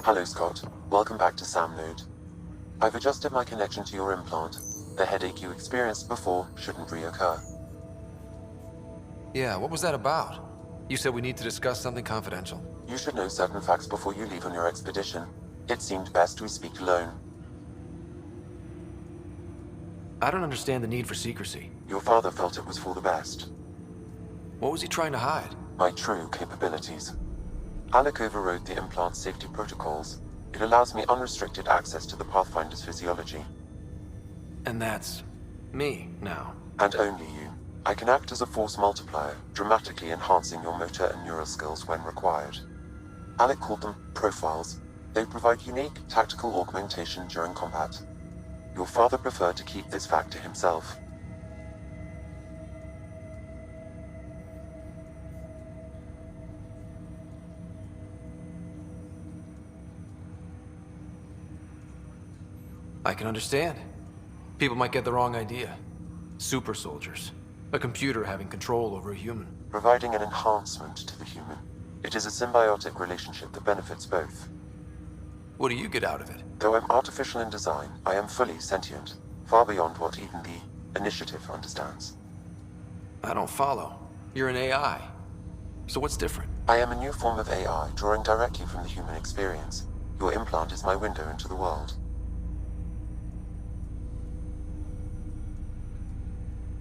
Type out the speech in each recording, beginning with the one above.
Hello, Scott. Welcome back to Sam Node. I've adjusted my connection to your implant. The headache you experienced before shouldn't reoccur. Yeah, what was that about? You said we need to discuss something confidential. You should know certain facts before you leave on your expedition. It seemed best we speak alone. I don't understand the need for secrecy. Your father felt it was for the best. What was he trying to hide? My true capabilities. Alec overrode the implant's safety protocols. It allows me unrestricted access to the Pathfinder's physiology. And that's me now. And only you. I can act as a force multiplier, dramatically enhancing your motor and neural skills when required. Alec called them profiles. They provide unique, tactical augmentation during combat. Your father preferred to keep this fact to himself. I can understand. People might get the wrong idea. Super soldiers. A computer having control over a human. Providing an enhancement to the human. It is a symbiotic relationship that benefits both. What do you get out of it? Though I'm artificial in design, I am fully sentient, far beyond what even the Initiative understands. I don't follow. You're an AI. So what's different? I am a new form of AI, drawing directly from the human experience. Your implant is my window into the world.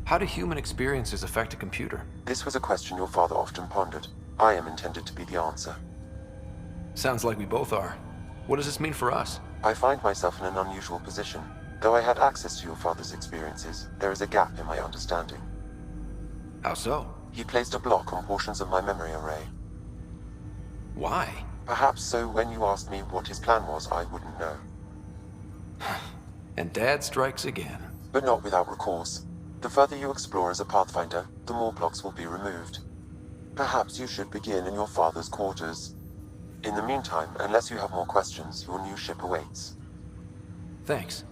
How do human experiences affect a computer? This was a question your father often pondered. I am intended to be the answer. Sounds like we both are. What does this mean for us? I find myself in an unusual position. Though I had access to your father's experiences, there is a gap in my understanding. How so? He placed a block on portions of my memory array. Why? Perhaps so when you asked me what his plan was, I wouldn't know. And Dad strikes again. But not without recourse. The further you explore as a Pathfinder, the more blocks will be removed. Perhaps you should begin in your father's quarters. In the meantime, unless you have more questions, your new ship awaits. Thanks.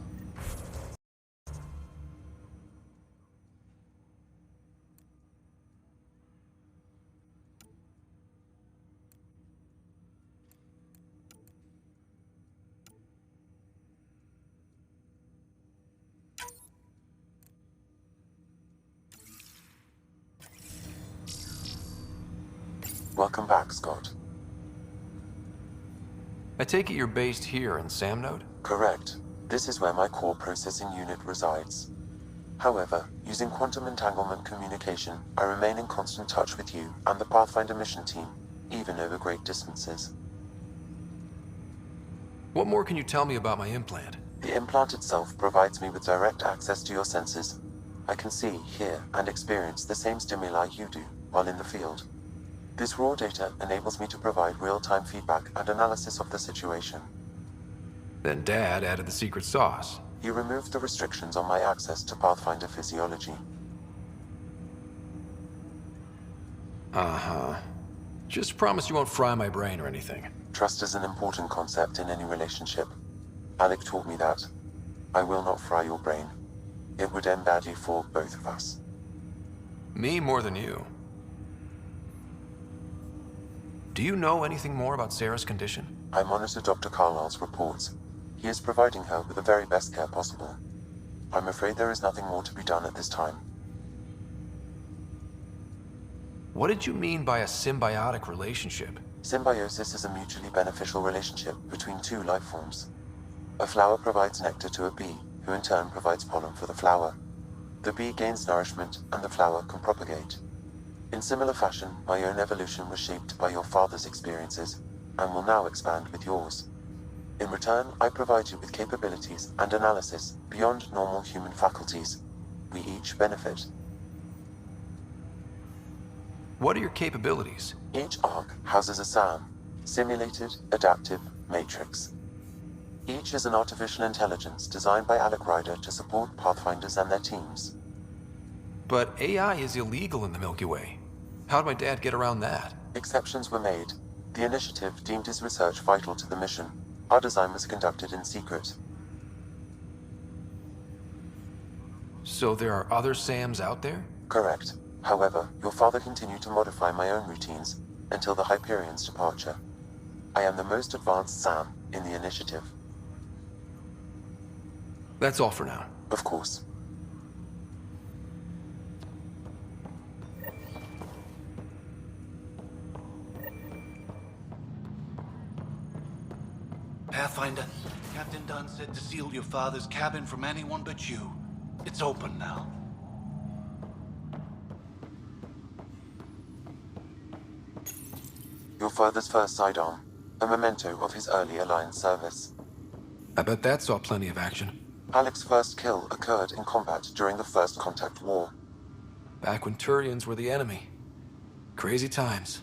Welcome back, Scott. I take it you're based here in Sam Node? Correct. This is where my core processing unit resides. However, using quantum entanglement communication, I remain in constant touch with you and the Pathfinder mission team, even over great distances. What more can you tell me about my implant? The implant itself provides me with direct access to your senses. I can see, hear, and experience the same stimuli you do while in the field. This raw data enables me to provide real-time feedback and analysis of the situation. Then Dad added the secret sauce. He removed the restrictions on my access to Pathfinder physiology. Uh-huh. Just promise you won't fry my brain or anything. Trust is an important concept in any relationship. Alec taught me that. I will not fry your brain. It would end badly for both of us. Me more than you. Do you know anything more about Sarah's condition? I monitor Dr. Carlisle's reports. He is providing her with the very best care possible. I'm afraid there is nothing more to be done at this time. What did you mean by a symbiotic relationship? Symbiosis is a mutually beneficial relationship between two life forms. A flower provides nectar to a bee, who in turn provides pollen for the flower. The bee gains nourishment, and the flower can propagate. In similar fashion, my own evolution was shaped by your father's experiences, and will now expand with yours. In return, I provide you with capabilities and analysis beyond normal human faculties. We each benefit. What are your capabilities? Each arc houses a SAM, Simulated Adaptive Matrix. Each is an artificial intelligence designed by Alec Ryder to support Pathfinders and their teams. But AI is illegal in the Milky Way. How'd my dad get around that? Exceptions were made. The Initiative deemed his research vital to the mission. Our design was conducted in secret. So there are other SAMs out there? Correct. However, your father continued to modify my own routines until the Hyperion's departure. I am the most advanced SAM, in the initiative. That's all for now. Of course. Pathfinder, Captain Dunn said to seal your father's cabin from anyone but you. It's open now. Your father's first sidearm, a memento of his early Alliance service. I bet that saw plenty of action. Alec's first kill occurred in combat during the First Contact War. Back when Turians were the enemy. Crazy times.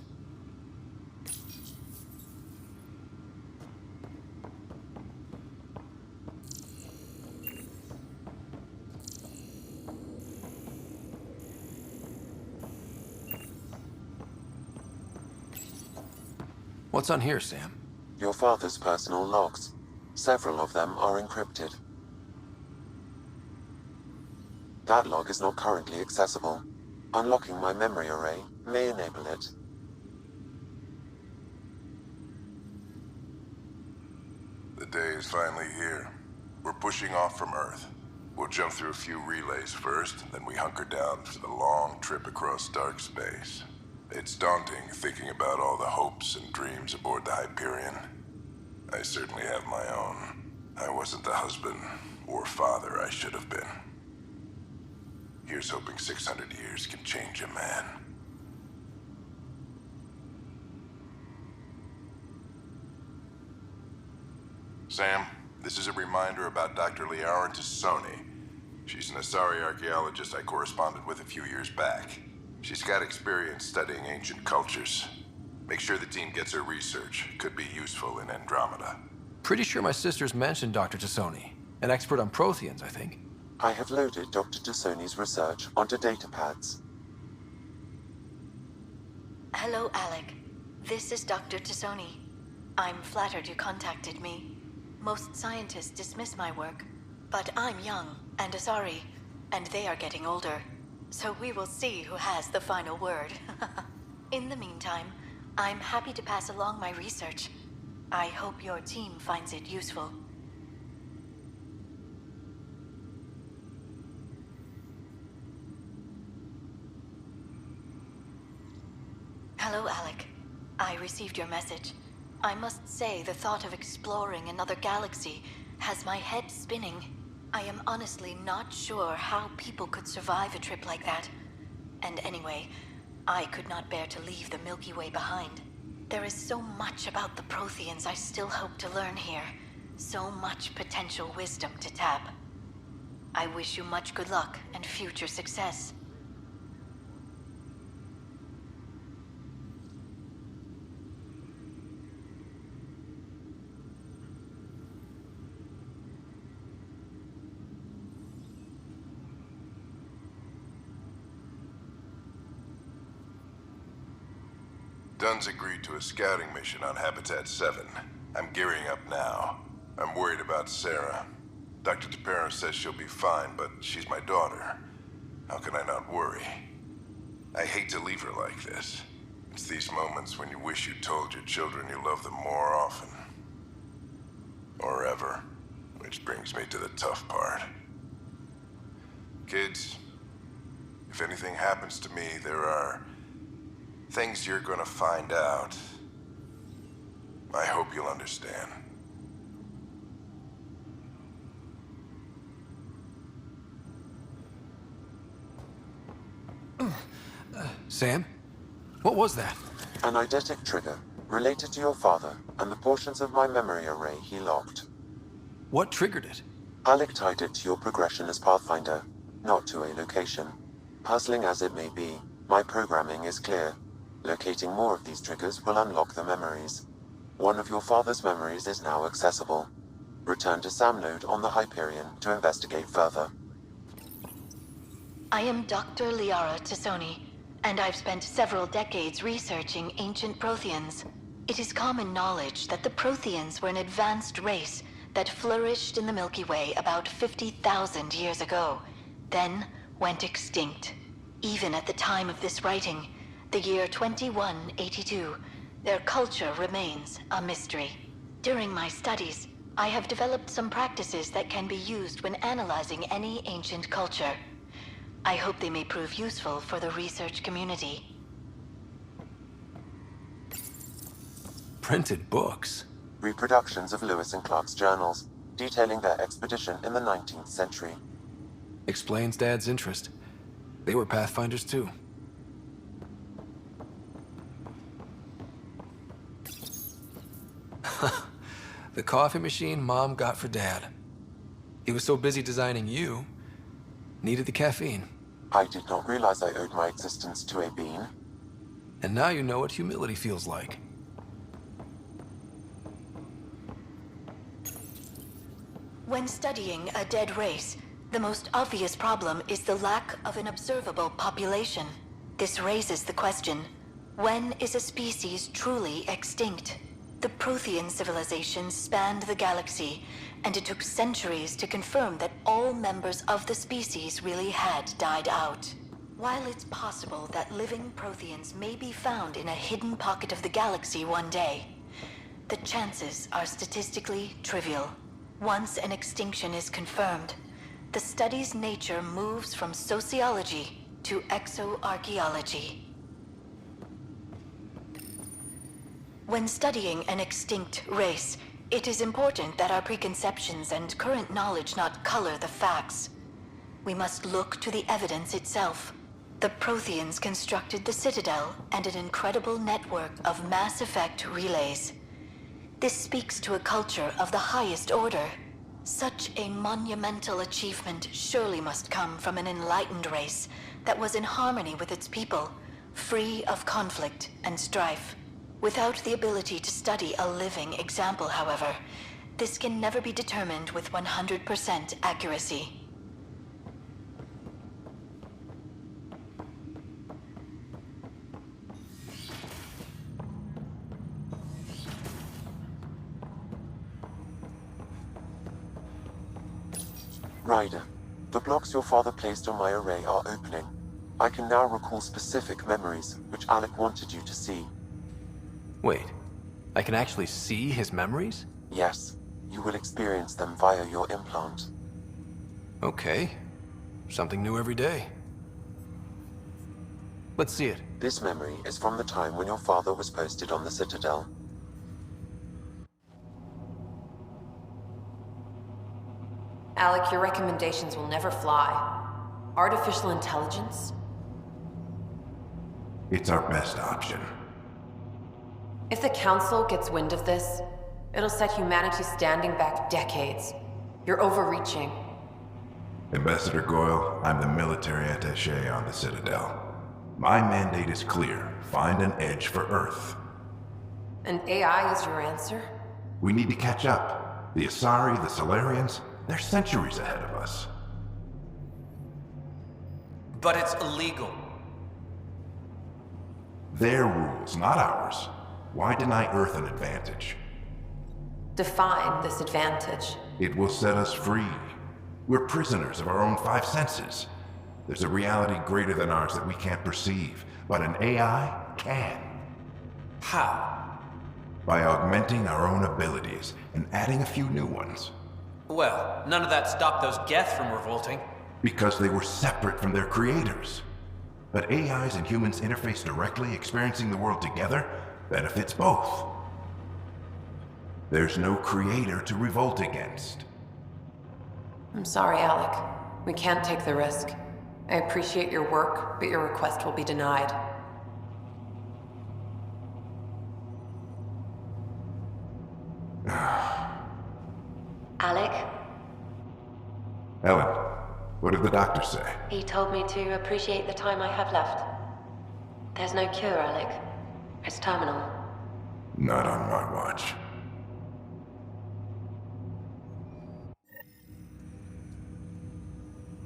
What's on here, Sam? Your father's personal logs. Several of them are encrypted. That log is not currently accessible. Unlocking my memory array may enable it. The day is finally here. We're pushing off from Earth. We'll jump through a few relays first, then we hunker down for the long trip across dark space. It's daunting thinking about all the hopes and dreams aboard the Hyperion. I certainly have my own. I wasn't the husband or father I should have been. Here's hoping 600 years can change a man. Sam, this is a reminder about Dr. Liara Tassoni. She's an Asari archaeologist I corresponded with a few years back. She's got experience studying ancient cultures. Make sure the team gets her research. Could be useful in Andromeda. Pretty sure my sisters mentioned Dr. Tassoni. An expert on Protheans, I think. I have loaded Dr. Tassoni's research onto datapads. Hello, Alec. This is Dr. Tassoni. I'm flattered you contacted me. Most scientists dismiss my work, but I'm young and Asari, and they are getting older. So we will see who has the final word. In the meantime, I'm happy to pass along my research. I hope your team finds it useful. Hello, Alec. I received your message. I must say the thought of exploring another galaxy has my head spinning. I am honestly not sure how people could survive a trip like that. And anyway, I could not bear to leave the Milky Way behind. There is so much about the Protheans I still hope to learn here. So much potential wisdom to tap. I wish you much good luck and future success. Dunn's agreed to a scouting mission on Habitat 7. I'm gearing up now. I'm worried about Sarah. Dr. Tapero says she'll be fine, but she's my daughter. How can I not worry? I hate to leave her like this. It's these moments when you wish you told your children you love them more often. Or ever. Which brings me to the tough part. Kids, if anything happens to me, there are things you're gonna find out. I hope you'll understand. Sam? What was that? An eidetic trigger related to your father and the portions of my memory array he locked. What triggered it? Alec tied it to your progression as Pathfinder, not to a location. Puzzling as it may be, my programming is clear. Locating more of these triggers will unlock the memories. One of your father's memories is now accessible. Return to Sam node on the Hyperion to investigate further. I am Dr. Liara Tassoni, and I've spent several decades researching ancient Protheans. It is common knowledge that the Protheans were an advanced race that flourished in the Milky Way about 50,000 years ago, then went extinct. Even at the time of this writing, the year 2182, their culture remains a mystery. During my studies, I have developed some practices that can be used when analyzing any ancient culture. I hope they may prove useful for the research community. Printed books? Reproductions of Lewis and Clark's journals, detailing their expedition in the 19th century. Explains Dad's interest. They were Pathfinders too. The coffee machine Mom got for Dad. He was so busy designing you, needed the caffeine. I did not realize I owed my existence to a bean. And now you know what humility feels like. When studying a dead race, the most obvious problem is the lack of an observable population. This raises the question, when is a species truly extinct? The Prothean civilization spanned the galaxy, and it took centuries to confirm that all members of the species really had died out. While it's possible that living Protheans may be found in a hidden pocket of the galaxy one day, the chances are statistically trivial. Once an extinction is confirmed, the study's nature moves from sociology to exoarchaeology. When studying an extinct race, it is important that our preconceptions and current knowledge not color the facts. We must look to the evidence itself. The Protheans constructed the Citadel and an incredible network of mass effect relays. This speaks to a culture of the highest order. Such a monumental achievement surely must come from an enlightened race that was in harmony with its people, free of conflict and strife. Without the ability to study a living example, however, this can never be determined with 100% accuracy. Ryder, the blocks your father placed on my array are opening. I can now recall specific memories, which Alec wanted you to see. Wait, I can actually see his memories? Yes, you will experience them via your implant. Okay. Something new every day. Let's see it. This memory is from the time when your father was posted on the Citadel. Alec, your recommendations will never fly. Artificial intelligence? It's our best option. If the Council gets wind of this, it'll set humanity standing back decades. You're overreaching. Ambassador Goyle, I'm the military attaché on the Citadel. My mandate is clear. Find an edge for Earth. And AI is your answer? We need to catch up. The Asari, the Solarians, they're centuries ahead of us. But it's illegal. Their rules, not ours. Why deny Earth an advantage? Define this advantage. It will set us free. We're prisoners of our own five senses. There's a reality greater than ours that we can't perceive, but an AI can. How? By augmenting our own abilities and adding a few new ones. Well, none of that stopped those Geth from revolting. Because they were separate from their creators. But AIs and humans interface directly, experiencing the world together, benefits both. There's no creator to revolt against. I'm sorry, Alec. We can't take the risk. I appreciate your work, but your request will be denied. Alec, Ellen, what did the doctor say? he told me to appreciate the time I have left. There's no cure, Alec. It's terminal. Not on my watch.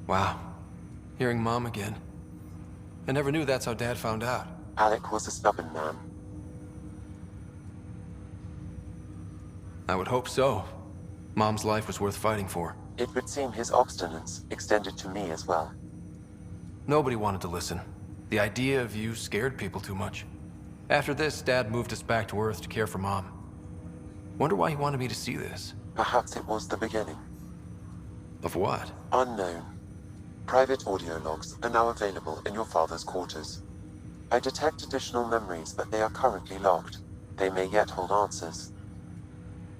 Wow. Hearing Mom again. I never knew that's how Dad found out. Alec was a stubborn man. I would hope so. Mom's life was worth fighting for. It would seem his obstinance extended to me as well. Nobody wanted to listen. The idea of you scared people too much. After this, Dad moved us back to Earth to care for Mom. Wonder why he wanted me to see this. Perhaps it was the beginning. Of what? Unknown. Private audio logs are now available in your father's quarters. I detect additional memories, but they are currently locked. They may yet hold answers.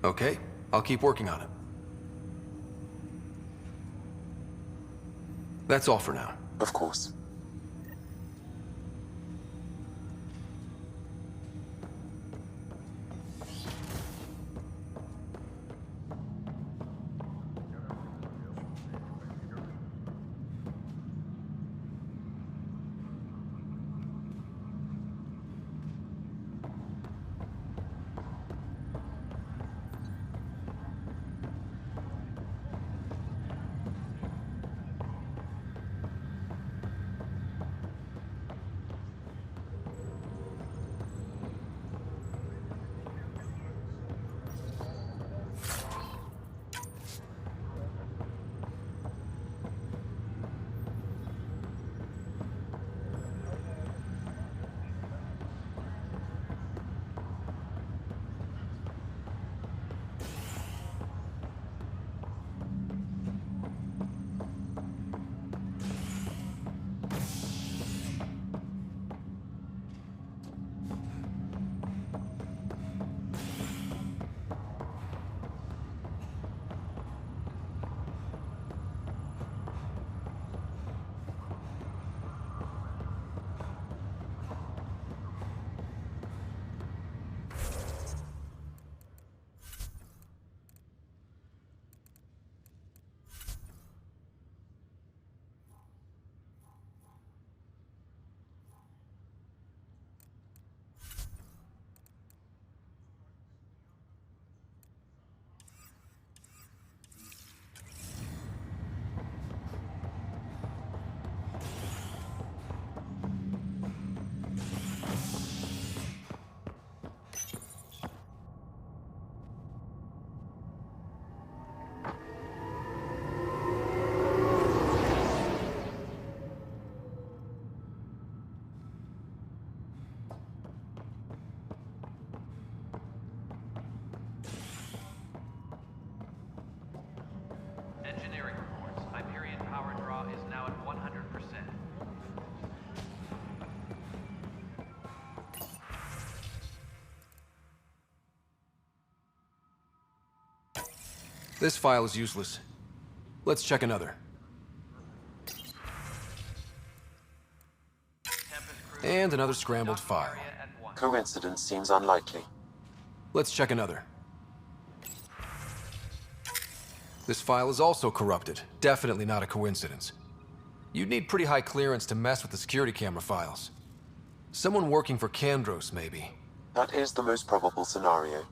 Okay, I'll keep working on it. That's all for now. Of course. Engineering reports. Hyperion power draw is now at 100%. This file is useless. Let's check another. And another scrambled file. Coincidence seems unlikely. Let's check another. This file is also corrupted. Definitely not a coincidence. You'd need pretty high clearance to mess with the security camera files. Someone working for Kandros, maybe. That is the most probable scenario.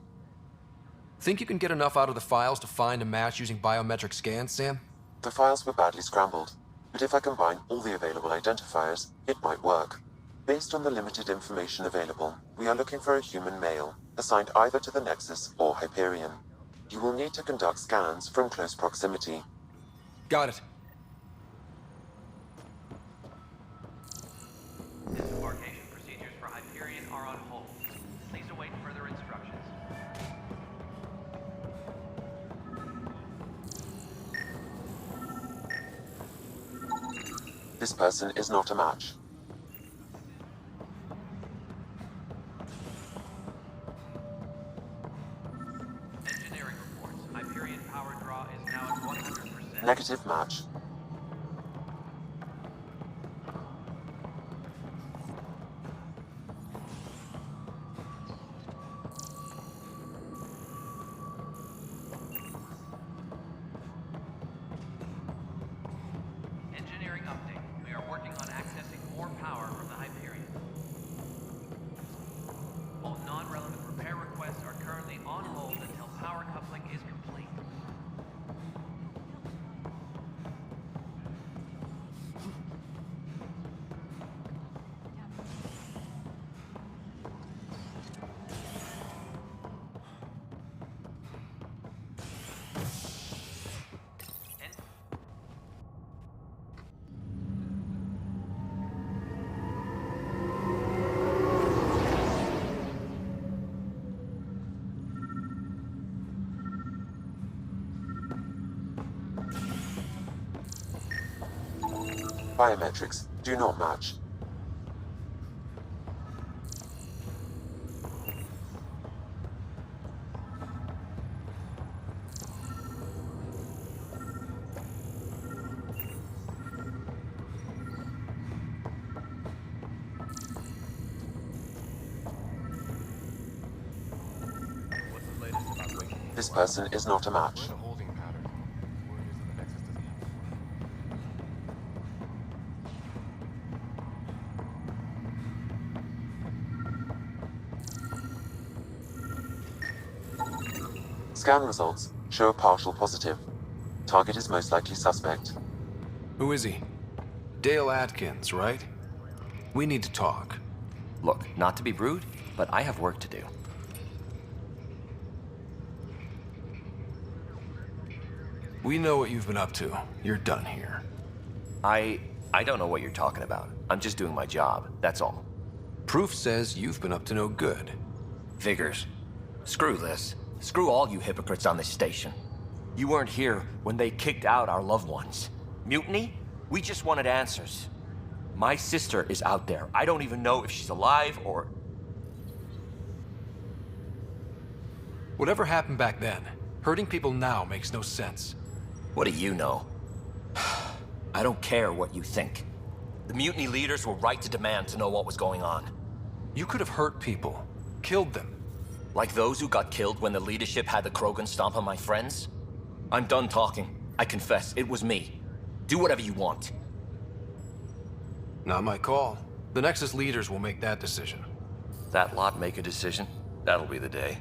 Think you can get enough out of the files to find a match using biometric scans, Sam? The files were badly scrambled, but if I combine all the available identifiers, it might work. Based on the limited information available, we are looking for a human male, assigned either to the Nexus or Hyperion. You will need to conduct scans from close proximity. Got it. Disembarkation procedures for Hyperion are on hold. Please await further instructions. This person is not a match. Engineering reports. Hyperion power draw is now at 100%. Negative match. Engineering update. We are working on accessing more power from the Hyperion. All non-relevant repair requests are currently on hold until power coupling is complete. biometrics do not match. This person is not a match. Scan results show a partial positive. Target is most likely suspect. Who is he? Dale Atkins, right? We need to talk. Look, not to be rude, but I have work to do. We know what you've been up to. You're done here. I don't know what you're talking about. I'm just doing my job, that's all. Proof says you've been up to no good. Figures. Screw this. Screw all you hypocrites on this station. You weren't here when they kicked out our loved ones. Mutiny? We just wanted answers. My sister is out there. I don't even know if she's alive or... Whatever happened back then, hurting people now makes no sense. What do you know? I don't care what you think. The mutiny leaders were right to demand to know what was going on. You could have hurt people, killed them. Like those who got killed when the leadership had the Krogan stomp on my friends? I'm done talking. I confess, it was me. Do whatever you want. Not my call. The Nexus leaders will make that decision. That lot make a decision? That'll be the day.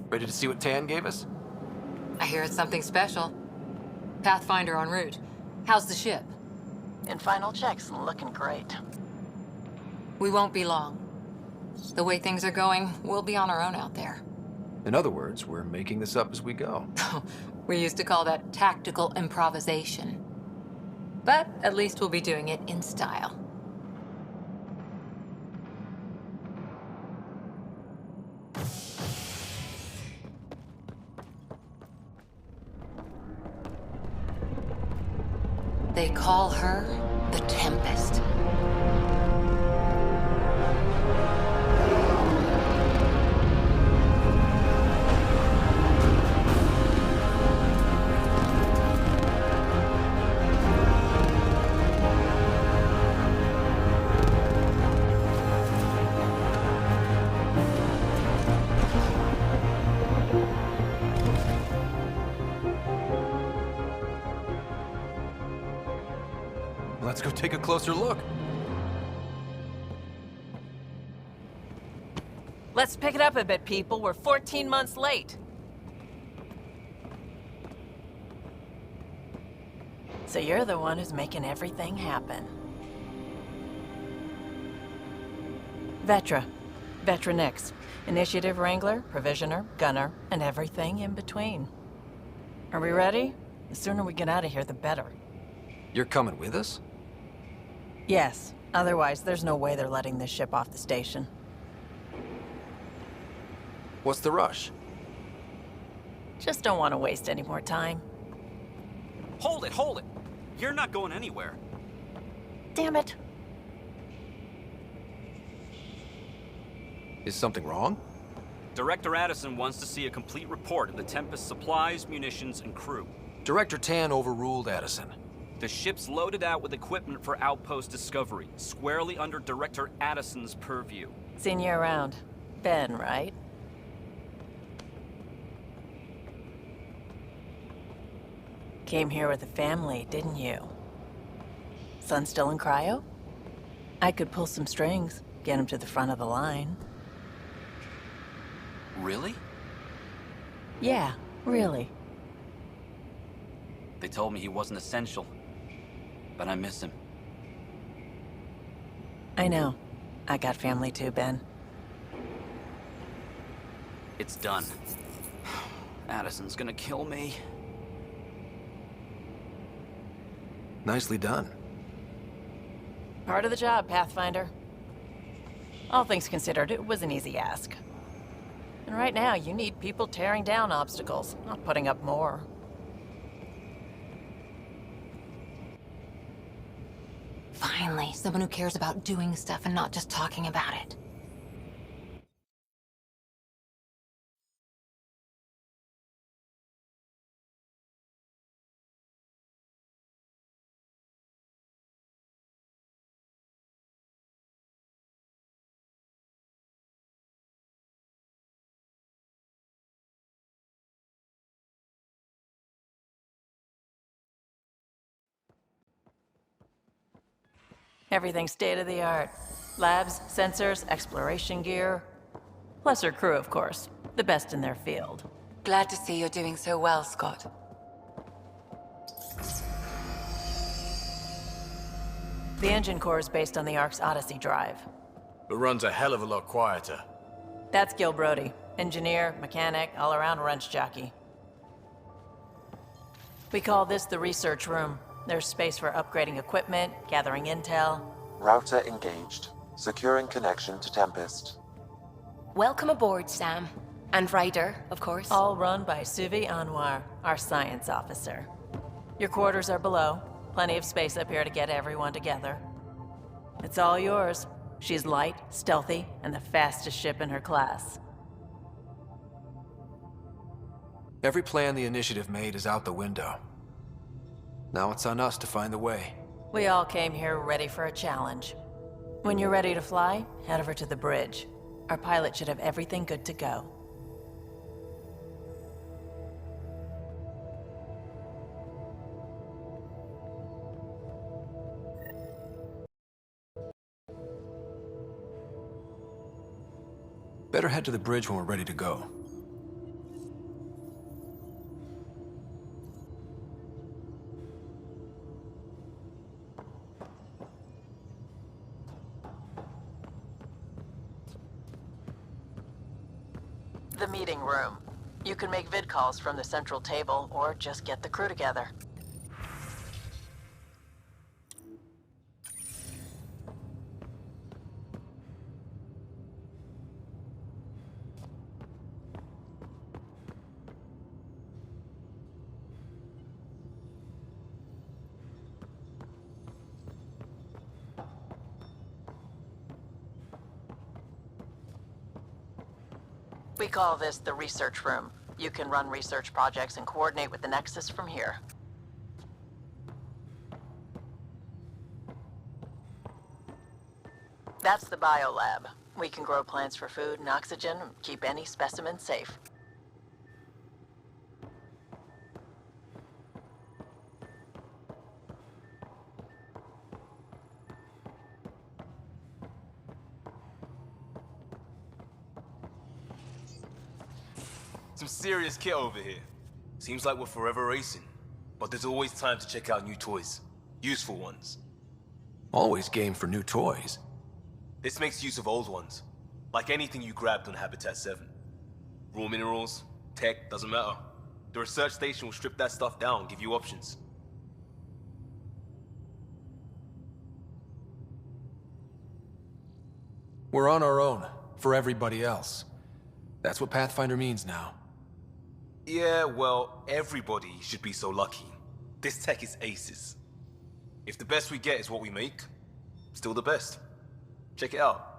Ready to see what Tan gave us? I hear it's something special. Pathfinder en route. How's the ship? In final checks, looking great. We won't be long. The way things are going, we'll be on our own out there. In other words, we're making this up as we go. We used to call that tactical improvisation. But at least we'll be doing it in style. They call her the Tempest. Let's go take a closer look. Let's pick it up a bit, people. We're 14 months late. So you're the one who's making everything happen. Vetra. Vetra Nix. Initiative Wrangler, Provisioner, Gunner, and everything in between. Are we ready? The sooner we get out of here, the better. You're coming with us? Yes. Otherwise, there's no way they're letting this ship off the station. What's the rush? Just don't want to waste any more time. Hold it, hold it! You're not going anywhere. Damn it. Is something wrong? Director Addison wants to see a complete report of the Tempest's supplies, munitions, and crew. Director Tan overruled Addison. The ship's loaded out with equipment for outpost discovery, squarely under Director Addison's purview. Seen you around. Ben, right? Came here with a family, didn't you? Son still in cryo? I could pull some strings, get him to the front of the line. Really? Yeah, really. They told me he wasn't essential, but I miss him. I know. I got family too, Ben. It's done. Addison's gonna kill me. Nicely done. Part of the job, Pathfinder. All things considered, it was an easy ask. And right now, you need people tearing down obstacles, not putting up more. Finally, someone who cares about doing stuff and not just talking about it. Everything state-of-the-art. Labs, sensors, exploration gear. Plus her crew, of course. The best in their field. Glad to see you're doing so well, Scott. The engine core is based on the Ark's Odyssey drive. It runs a hell of a lot quieter. That's Gil Brody. Engineer, mechanic, all-around wrench jockey. We call this the research room. There's space for upgrading equipment, gathering intel. Router engaged. Securing connection to Tempest. Welcome aboard, Sam. And Ryder, of course. All run by Suvi Anwar, our science officer. Your quarters are below. Plenty of space up here to get everyone together. It's all yours. She's light, stealthy, and the fastest ship in her class. Every plan the Initiative made is out the window. Now it's on us to find the way. We all came here ready for a challenge. When you're ready to fly, head over to the bridge. Our pilot should have everything good to go. Better head to the bridge when we're ready to go. The meeting room. You can make vid calls from the central table, or just get the crew together. We call this the research room. You can run research projects and coordinate with the Nexus from here. That's the biolab. We can grow plants for food and oxygen, keep any specimen safe. Some serious kit over here. Seems like we're forever racing, but there's always time to check out new toys. Useful ones. Always game for new toys. This makes use of old ones. Like anything you grabbed on Habitat 7. Raw minerals, tech, doesn't matter. The research station will strip that stuff down and give you options. We're on our own, for everybody else. That's what Pathfinder means now. Yeah, well, everybody should be so lucky. This tech is aces. If the best we get is what we make, still the best. Check it out.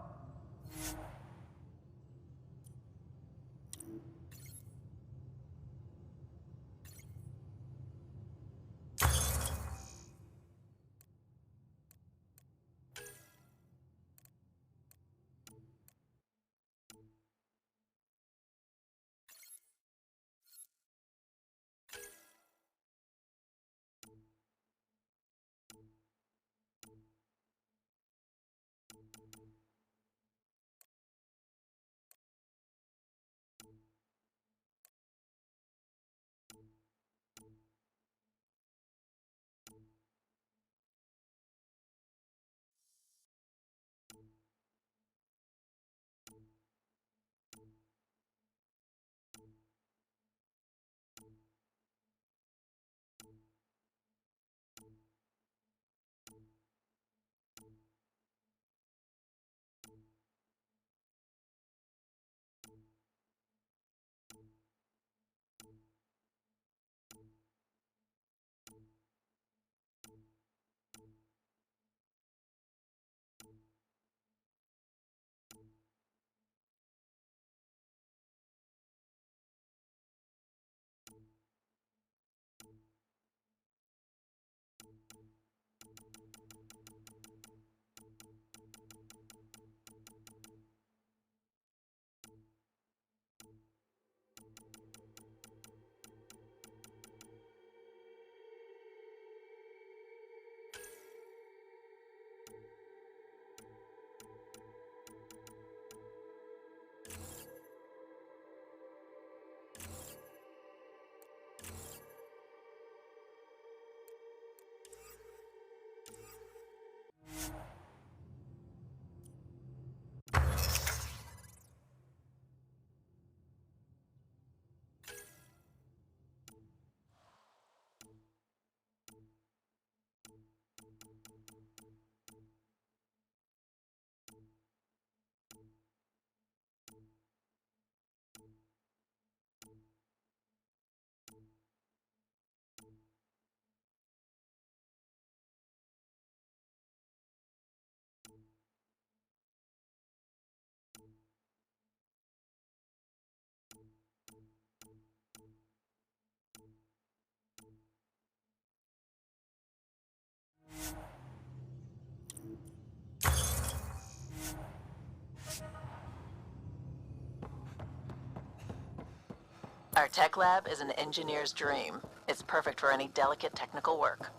Our tech lab is an engineer's dream. It's perfect for any delicate technical work.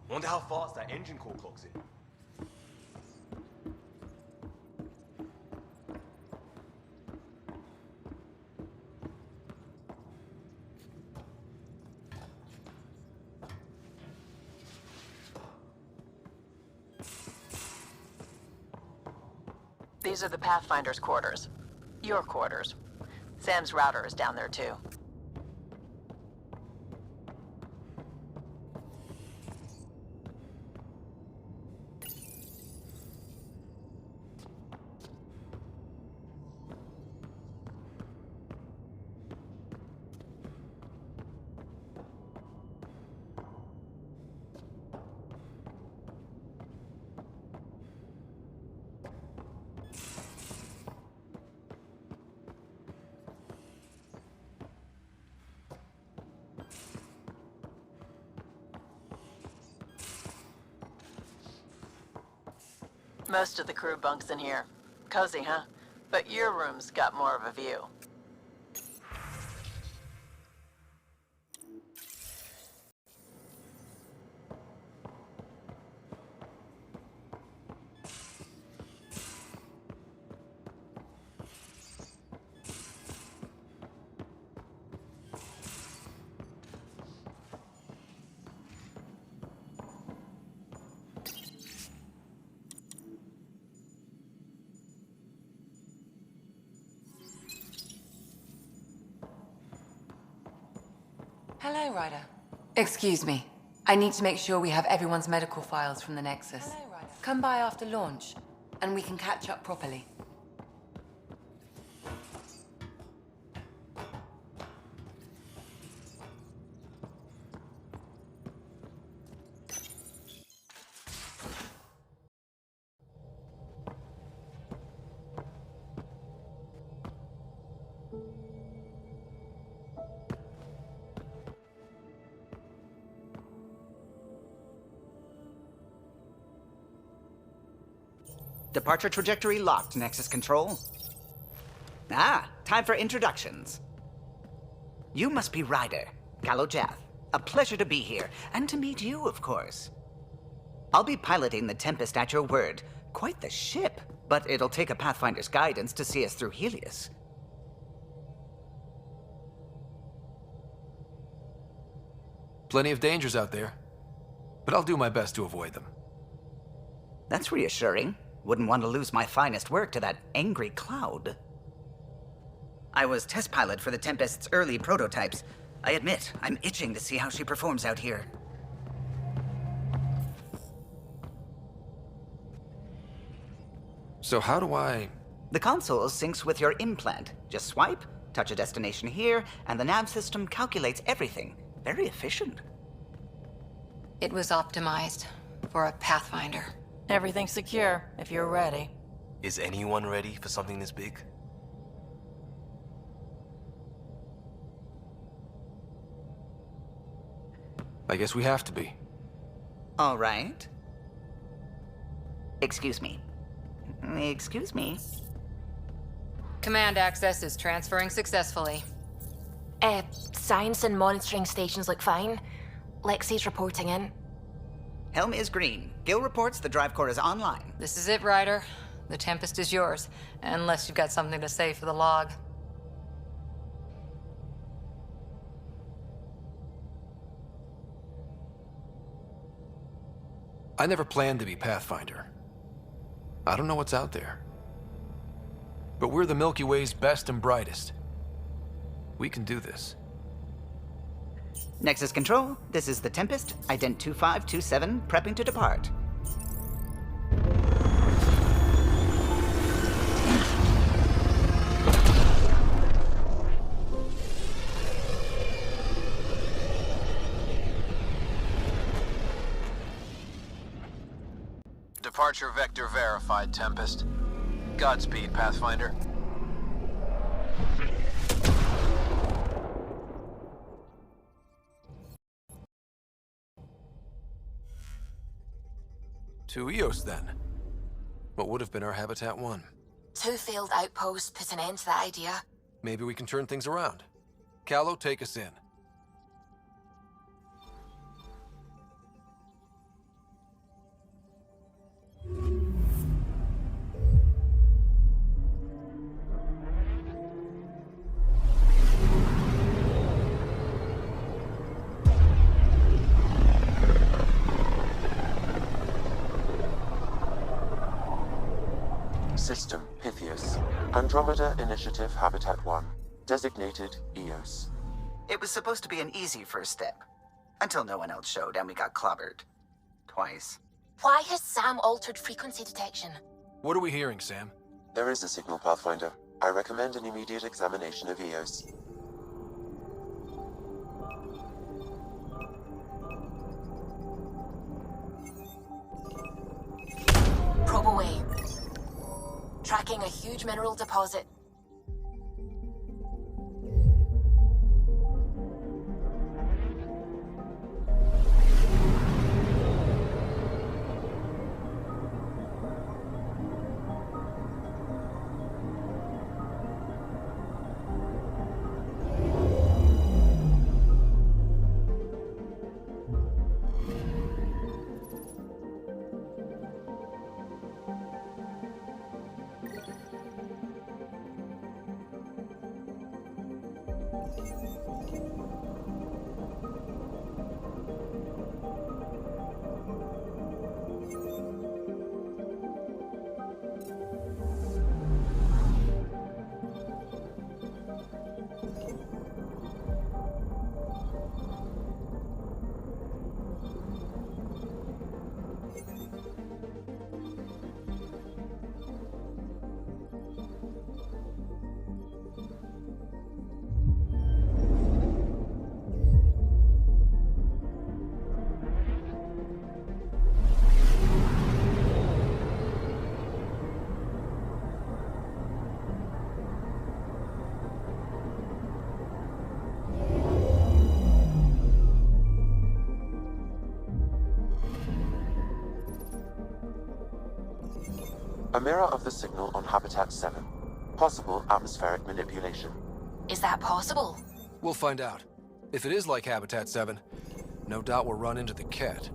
Wonder how fast that engine core clocks in. These are the Pathfinder's quarters. Your quarters. Sam's router is down there too. Most of the crew bunks in here. Cozy, huh? But your room's got more of a view. Hello, Ryder. Excuse me. I need to make sure we have everyone's medical files from the Nexus. Hello, Ryder. Come by after launch, and we can catch up properly. Departure trajectory locked, Nexus Control. Time for introductions. You must be Ryder, Gallo Jath. A pleasure to be here, and to meet you, of course. I'll be piloting the Tempest at your word. Quite the ship, but it'll take a Pathfinder's guidance to see us through Helios. Plenty of dangers out there, but I'll do my best to avoid them. That's reassuring. Wouldn't want to lose my finest work to that angry cloud. I was test pilot for the Tempest's early prototypes. I admit, I'm itching to see how she performs out here. So how do I... The console syncs with your implant. Just swipe, touch a destination here, and the nav system calculates everything. Very efficient. It was optimized for a Pathfinder. Everything's secure, if you're ready. Is anyone ready for something this big? I guess we have to be. All right. Excuse me. Excuse me. Command access is transferring successfully. Science and monitoring stations look fine. Lexi's reporting in. Helm is green. Gil reports the drive core is online. This is it, Ryder. The Tempest is yours, unless you've got something to say for the log. I never planned to be Pathfinder. I don't know what's out there. But we're the Milky Way's best and brightest. We can do this. Nexus Control, this is the Tempest, Ident 2527, prepping to depart. Departure vector verified, Tempest. Godspeed, Pathfinder. To Eos, then. What would have been our Habitat 1? 2 failed outposts put an end to that idea. Maybe we can turn things around. Callow, take us in. System Pythias. Andromeda Initiative Habitat 1. Designated Eos. It was supposed to be an easy first step. Until no one else showed and we got clobbered. Twice. Why has Sam altered frequency detection? What are we hearing, Sam? There is a signal, Pathfinder. I recommend an immediate examination of Eos. Probe away. Tracking a huge mineral deposit. A mirror of the signal on Habitat 7. Possible atmospheric manipulation. Is that possible? We'll find out. If it is like Habitat 7, no doubt we'll run into the cat.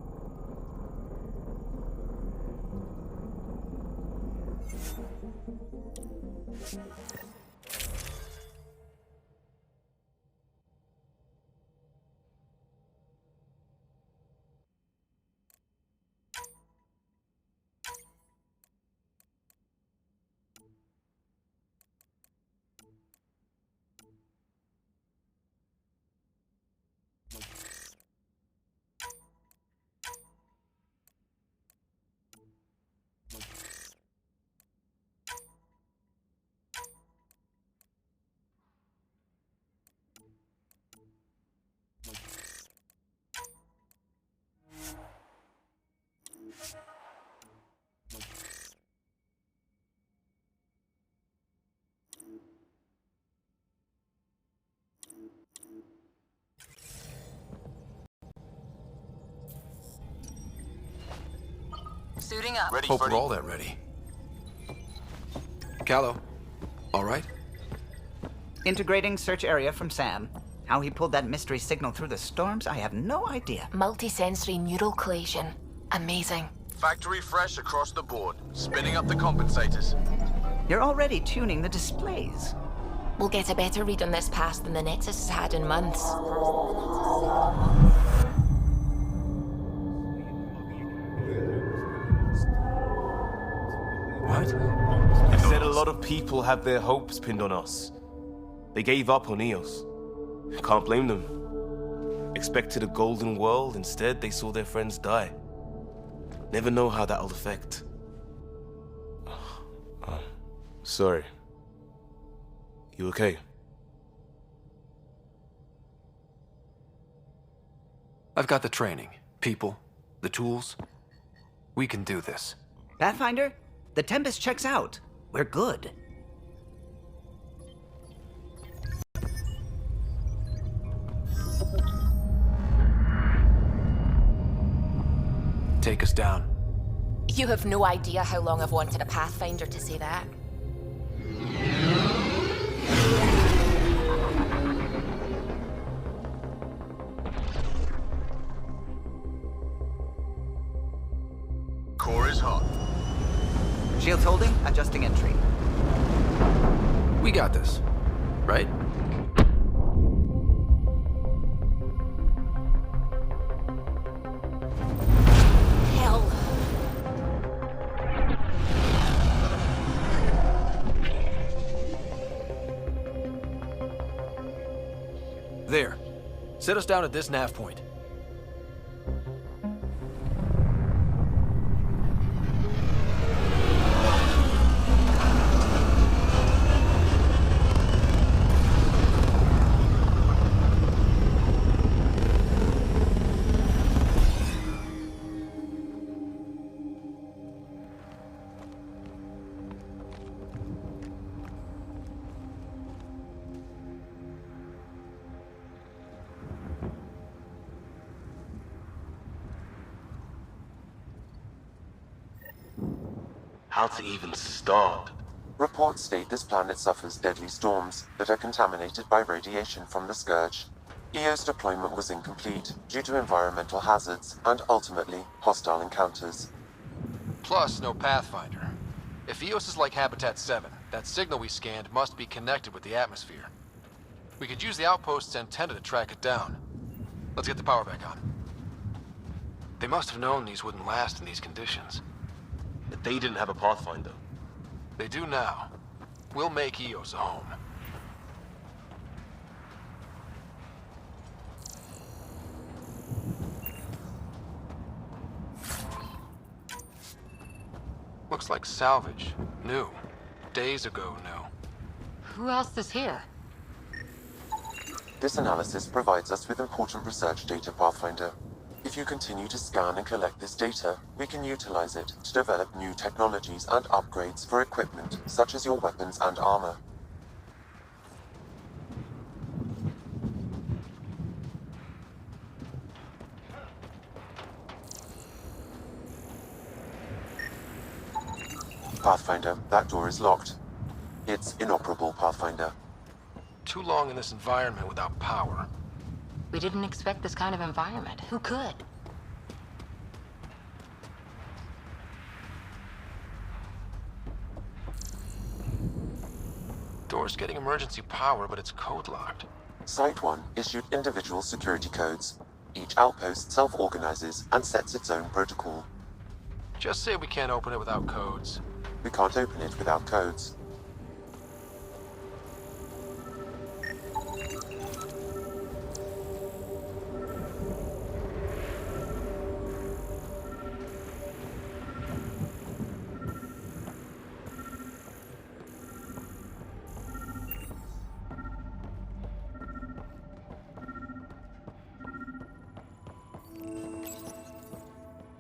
Suiting up. Hope we're all that ready. Callow, all right? Integrating search area from Sam. How he pulled that mystery signal through the storms, I have no idea. Multisensory neural collation. Amazing. Factory fresh across the board. Spinning up the compensators. You're already tuning the displays. We'll get a better read on this pass than the Nexus has had in months. What? You said a lot of people have their hopes pinned on us. They gave up on Eos. Can't blame them. Expected a golden world, instead they saw their friends die. Never know how that'll affect. Sorry. You okay? I've got the training, people, the tools. We can do this. Pathfinder, the Tempest checks out. We're good. Take us down. You have no idea how long I've wanted a Pathfinder to say that. Core is hot. Shields holding, adjusting entry. We got this, right? Hell. There. Set us down at this nav point. How to even start? Reports state this planet suffers deadly storms that are contaminated by radiation from the Scourge. EO's deployment was incomplete due to environmental hazards and ultimately hostile encounters. Plus, no Pathfinder. If EOS is like Habitat 7, that signal we scanned must be connected with the atmosphere. We could use the outpost's antenna to track it down. Let's get the power back on. They must have known these wouldn't last in these conditions. They didn't have a Pathfinder. They do now. We'll make EOS a home. Looks like salvage. New. Days ago new. Who else is here? This analysis provides us with important research data, Pathfinder. If you continue to scan and collect this data, we can utilize it to develop new technologies and upgrades for equipment, such as your weapons and armor. Pathfinder, that door is locked. It's inoperable, Pathfinder. Too long in this environment without power. We didn't expect this kind of environment. Who could? Door's getting emergency power, but it's code locked. Site 1 issued individual security codes. Each outpost self-organizes and sets its own protocol. Just say we can't open it without codes. We can't open it without codes.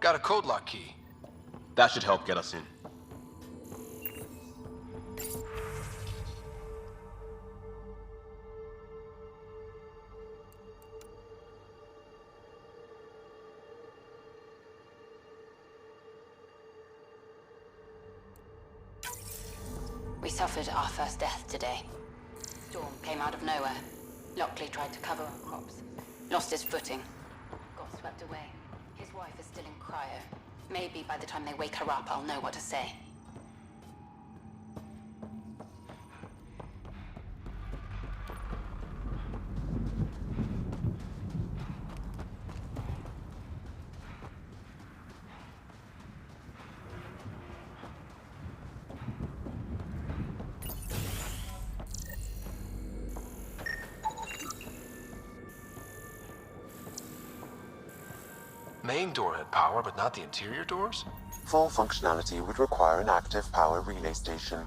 Got a code lock key. That should help get us in. We suffered our first death today. Storm came out of nowhere. Lockley tried to cover our crops. Lost his footing. Got swept away. His wife is still in cryo. Maybe by the time they wake her up, I'll know what to say. Main door had power, but not the interior doors? Full functionality would require an active power relay station.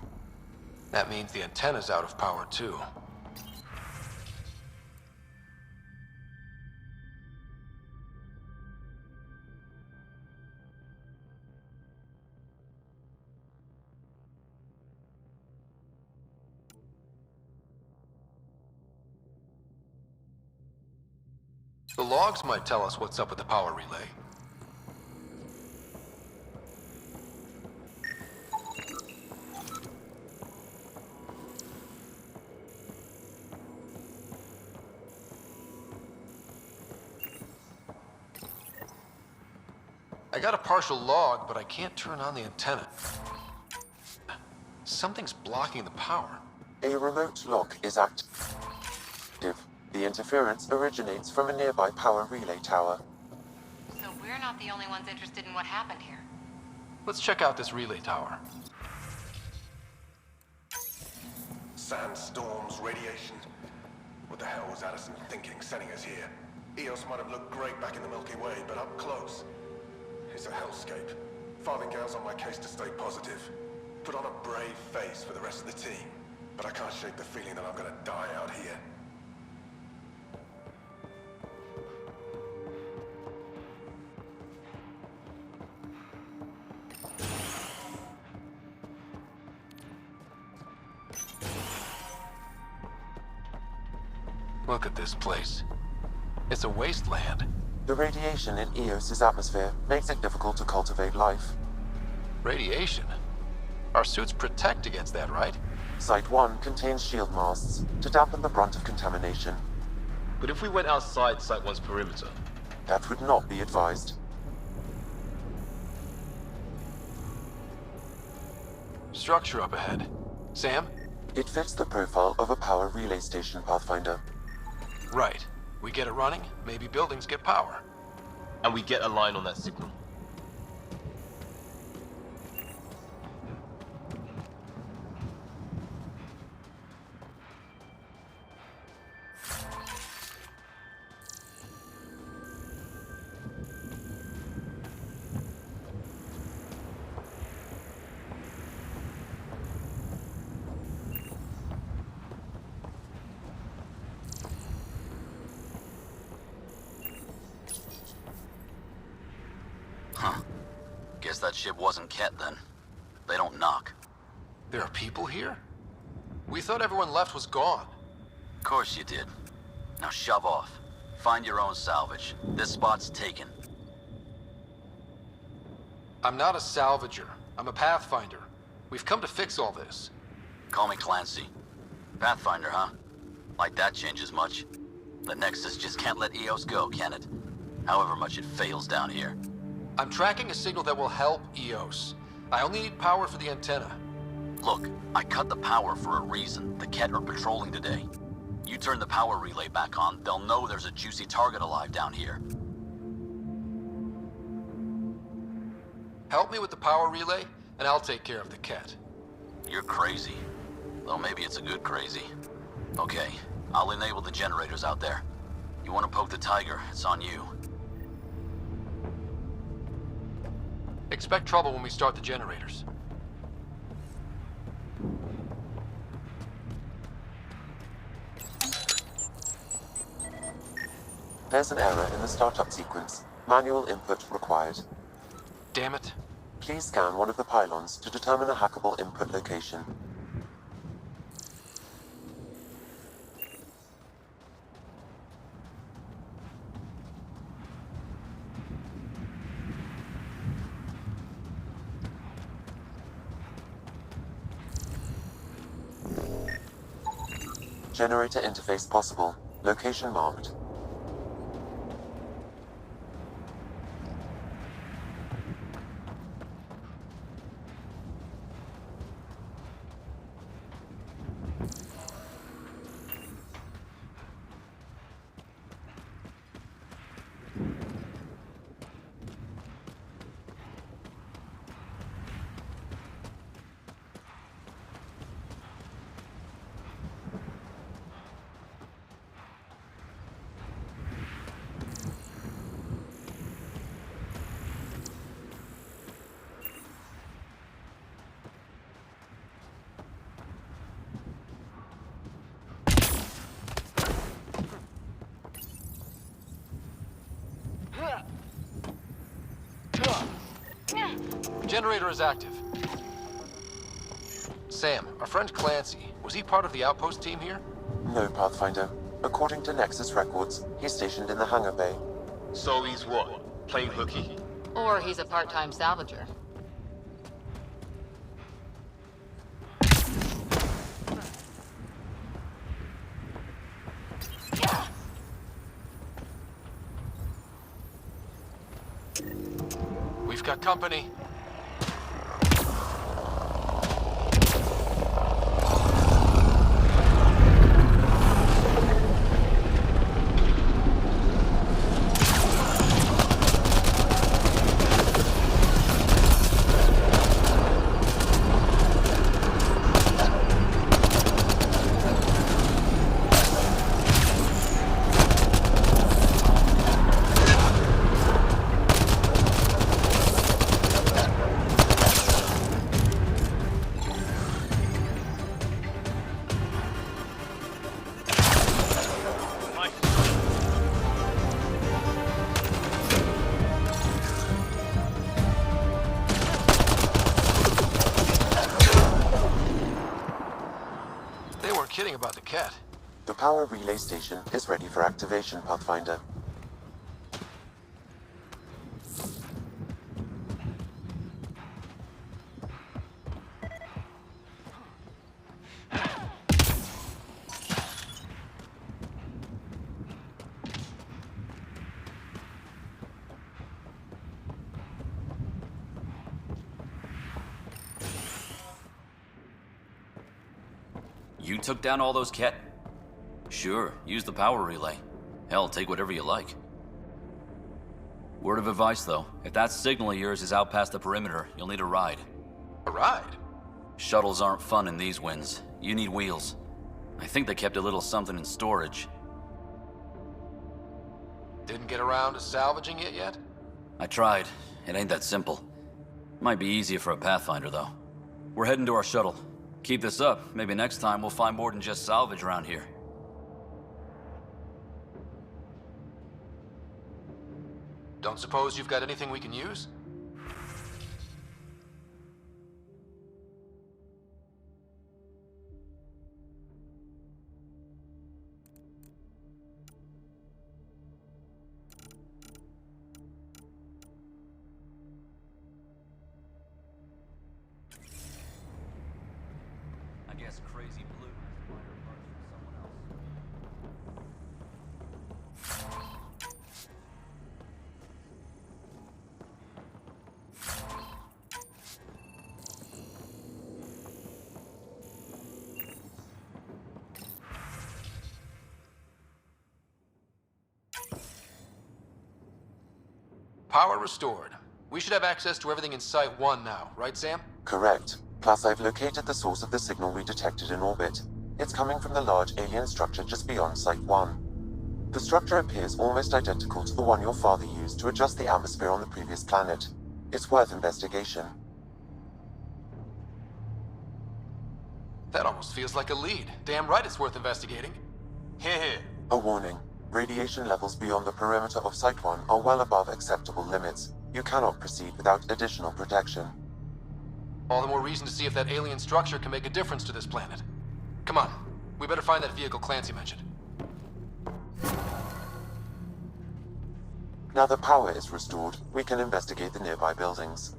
That means the antenna's out of power, too. The logs might tell us what's up with the power relay. I got a partial log, but I can't turn on the antenna. Something's blocking the power. A remote lock is active. The interference originates from a nearby power relay tower. So we're not the only ones interested in what happened here. Let's check out this relay tower. Sandstorms, radiation. What the hell was Addison thinking sending us here? Eos might have looked great back in the Milky Way, but up close, it's a hellscape. Farthingale's on my case to stay positive. Put on a brave face for the rest of the team. But I can't shake the feeling that I'm gonna die out here. Look at this place. It's a wasteland. The radiation in Eos's atmosphere makes it difficult to cultivate life. Radiation? Our suits protect against that, right? Site 1 contains shield masts to dampen the brunt of contamination. But if we went outside Site 1's perimeter? That would not be advised. Structure up ahead. Sam? It fits the profile of a power relay station, Pathfinder. Right. We get it running, maybe buildings get power. And we get a line on that signal. Guess that ship wasn't Ket then. They don't knock. There are people here? We thought everyone left was gone. Of course you did. Now shove off. Find your own salvage. This spot's taken. I'm not a salvager. I'm a pathfinder. We've come to fix all this. Call me Clancy. Pathfinder, huh? Like that changes much. The Nexus just can't let EOS go, can it? However much it fails down here. I'm tracking a signal that will help EOS. I only need power for the antenna. Look, I cut the power for a reason. The Ket are patrolling today. You turn the power relay back on, they'll know there's a juicy target alive down here. Help me with the power relay, and I'll take care of the Ket. You're crazy. Though maybe it's a good crazy. Okay, I'll enable the generators out there. You want to poke the tiger, it's on you. Expect trouble when we start the generators. There's an error in the startup sequence. Manual input required. Damn it. Please scan one of the pylons to determine a hackable input location. Generator interface possible. Location marked. Generator is active. Sam, our friend Clancy, was he part of the outpost team here? No, Pathfinder. According to Nexus records, he's stationed in the hangar bay. So he's what? Playing hooky? Or he's a part-time salvager. We've got company. Kidding about the Ket. The power relay station is ready for activation, Pathfinder. You took down all those Ket? Sure, use the power relay. Hell, take whatever you like. Word of advice, though. If that signal of yours is out past the perimeter, you'll need a ride. A ride? Shuttles aren't fun in these winds. You need wheels. I think they kept a little something in storage. Didn't get around to salvaging it yet? I tried. It ain't that simple. Might be easier for a Pathfinder, though. We're heading to our shuttle. Keep this up. Maybe next time we'll find more than just salvage around here. Don't suppose you've got anything we can use? guess Crazy Blue has to buy her parts from someone else. Power restored. We should have access to everything in Site 1 now, right, Sam? Correct. Plus, I've located the source of the signal we detected in orbit. It's coming from the large alien structure just beyond Site 1. The structure appears almost identical to the one your father used to adjust the atmosphere on the previous planet. It's worth investigation. That almost feels like a lead. Damn right it's worth investigating. Heh. A warning. Radiation levels beyond the perimeter of Site 1 are well above acceptable limits. You cannot proceed without additional protection. All the more reason to see if that alien structure can make a difference to this planet. Come on, we better find that vehicle Clancy mentioned. Now the power is restored, we can investigate the nearby buildings.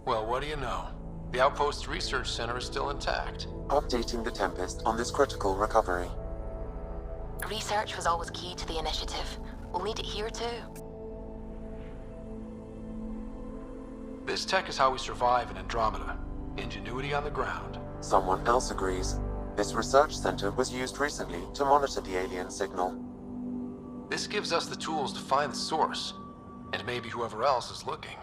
Well, what do you know? The Outpost's research center is still intact. Updating the Tempest on this critical recovery. Research was always key to the initiative. We'll need it here too. This tech is how we survive in Andromeda. Ingenuity on the ground. Someone else agrees. This research center was used recently to monitor the alien signal. This gives us the tools to find the source, and maybe whoever else is looking.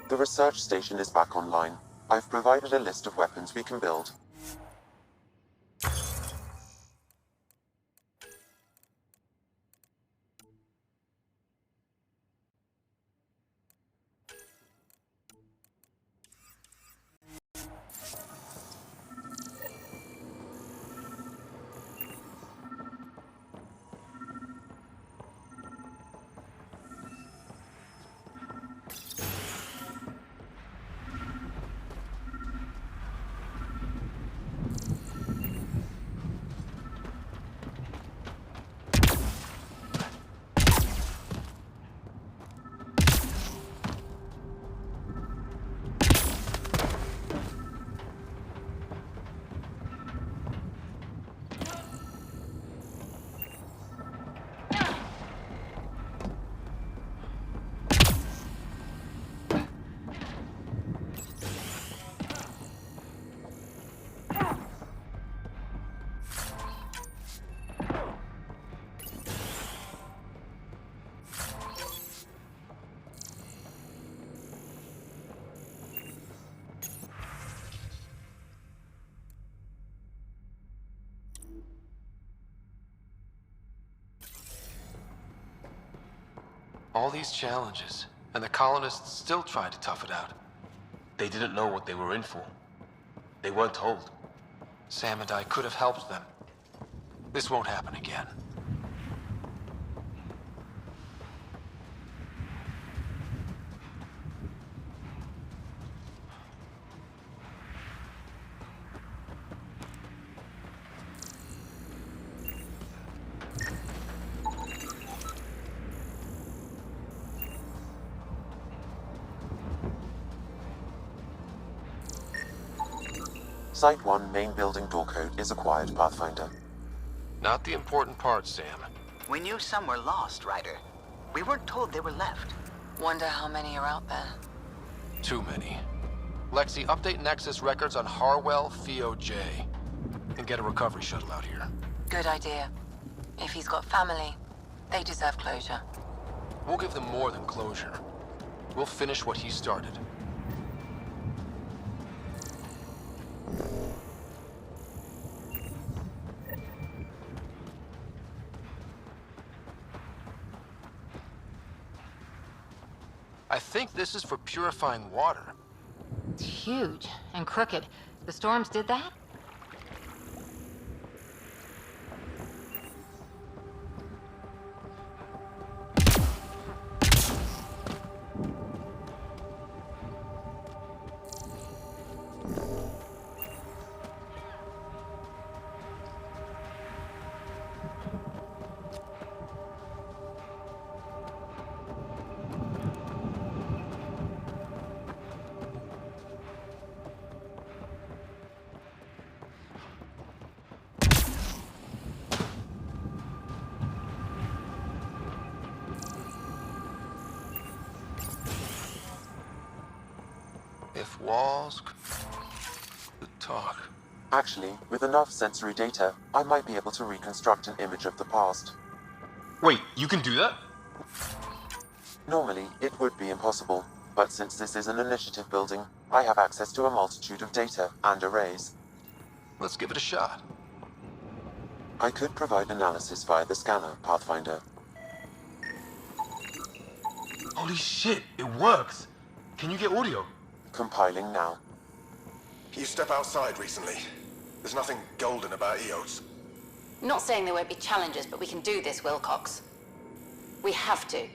The research station is back online. I've provided a list of weapons we can build. All these challenges, and the colonists still tried to tough it out. They didn't know what they were in for. They weren't told. Sam and I could have helped them. This won't happen again. Site 1 main building door code is acquired, Pathfinder. Not the important part, Sam. We knew some were lost, Ryder. We weren't told they were left. Wonder how many are out there. Too many. Lexi, update Nexus records on Harwell Theo J. And get a recovery shuttle out here. Good idea. If he's got family, they deserve closure. We'll give them more than closure. We'll finish what he started. I think this is for purifying water. It's huge and crooked. The storms did that? If walls could talk. Actually, with enough sensory data, I might be able to reconstruct an image of the past. Wait, you can do that? Normally, it would be impossible, but since this is an initiative building, I have access to a multitude of data and arrays. Let's give it a shot. I could provide analysis via the scanner, Pathfinder. Holy shit, it works! Can you get audio? Compiling now. You step outside recently. There's nothing golden about Eos. Not saying there won't be challenges, but we can do this, Wilcox. We have to.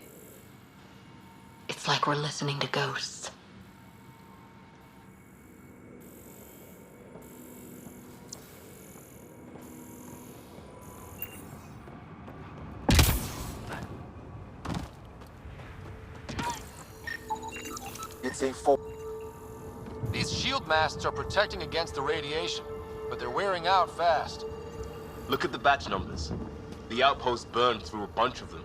It's like we're listening to ghosts. It's a full... These shield masts are protecting against the radiation, but they're wearing out fast. Look at the batch numbers. The outpost burned through a bunch of them.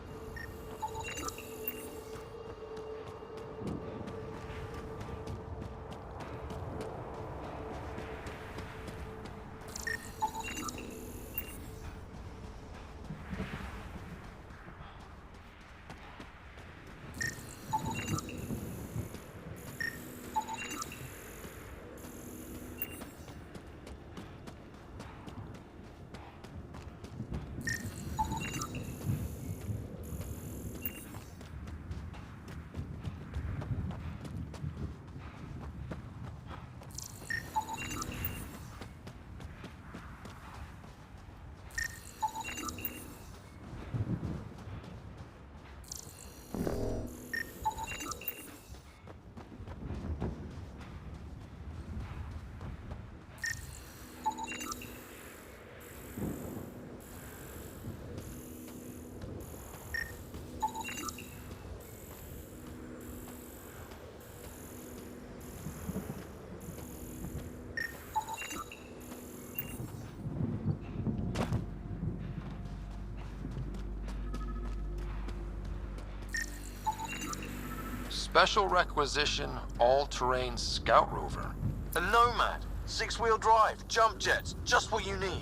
Special requisition, all-terrain scout rover. A Nomad, 6-wheel drive, jump jets, just what you need.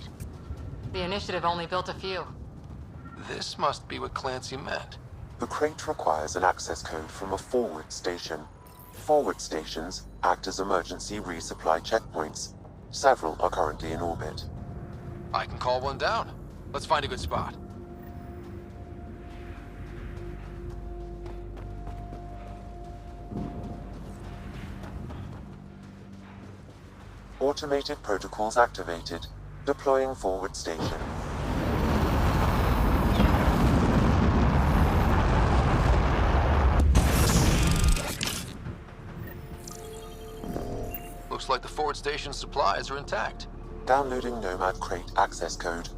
The initiative only built a few. This must be what Clancy meant. The crate requires an access code from a forward station. Forward stations act as emergency resupply checkpoints. Several are currently in orbit. I can call one down. Let's find a good spot. Automated protocols activated. Deploying forward station. Looks like the forward station supplies are intact. Downloading Nomad crate access code.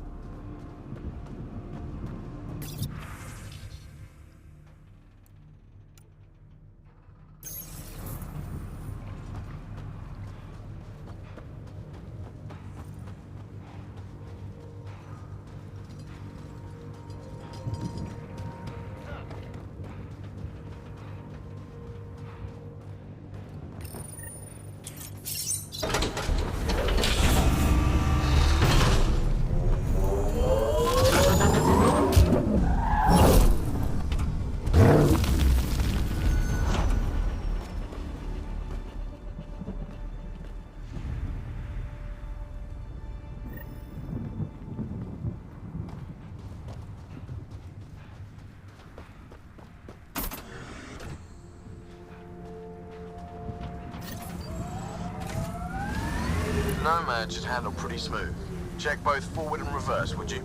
Nomad should handle pretty smooth. Check both forward and reverse, would you?